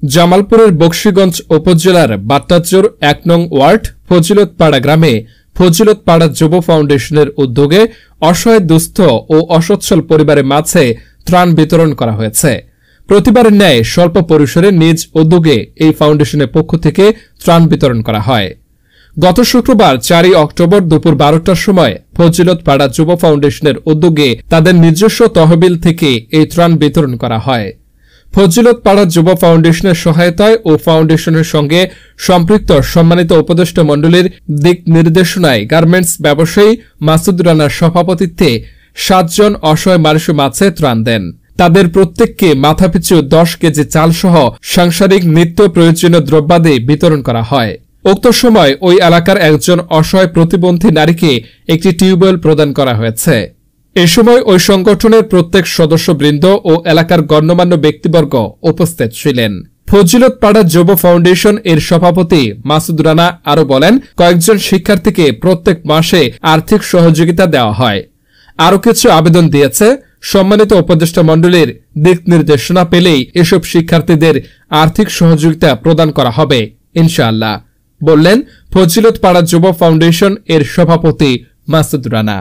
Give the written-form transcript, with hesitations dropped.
জামালপুরের বকশীগঞ্জ উপজেলার বাট্টাচর ১ নং ওয়ার্ড ফজিলতপাড়া গ্রামে ফজিলতপাড়া যুব ফাউন্ডেশনের উদ্যোগে অসহায় দুস্থ ও অসচ্ছল পরিবারের মাঝে ত্রাণ বিতরণ করা হয়েছে। প্রতিবারের ন্যায় স্বল্প পরিসরে নিজ উদ্যোগে এই ফাউন্ডেশনের পক্ষ থেকে ত্রাণ বিতরণ করা হয়। গত শুক্রবার ৪ অক্টোবর দুপুর ১২টার সময় ফজিলতপাড়া যুব ফাউন্ডেশনের উদ্যোগে তাদের নিজস্ব তহবিল থেকে এই ত্রাণ বিতরণ করা হয়। ফজিলতপাড়া যুব ফাউন্ডেশনের সহায়তায় ও ফাউন্ডেশনের সঙ্গে সম্পৃক্ত সম্মানিত উপদেষ্টা মণ্ডলীর দিক নির্দেশনায় গার্মেন্টস ব্যবসায়ী মাসুদ রানার সভাপতিত্বে ৭ জন অসহায় মানুষের মাঝে ত্রাণ দেন। তাদের প্রত্যেককে মাথাপিছু ১০ কেজি চালসহ সাংসারিক নিত্য প্রয়োজনীয় দ্রব্যাদি বিতরণ করা হয়। উক্ত সময় ওই এলাকার একজন অসহায় প্রতিবন্ধী নারীকে একটি টিউবওয়েল প্রদান করা হয়েছে। এ সময় ওই সংগঠনের প্রত্যেক সদস্যবৃন্দ ও এলাকার গণ্যমান্য ব্যক্তিবর্গ উপস্থিত ছিলেন। ফজিলতপাড়া যুব ফাউন্ডেশন এর সভাপতি মাসুদ রানা আরও বলেন, কয়েকজন শিক্ষার্থীকে প্রত্যেক মাসে আর্থিক সহযোগিতা দেওয়া হয়। আরও কিছু আবেদন দিয়েছে। সম্মানিত উপদেষ্টা মণ্ডলীর দিক নির্দেশনা পেলেই এসব শিক্ষার্থীদের আর্থিক সহযোগিতা প্রদান করা হবে ইনশাআল্লাহ, বললেন ফজিলতপাড়া যুব ফাউন্ডেশন এর সভাপতি মাসুদ রানা।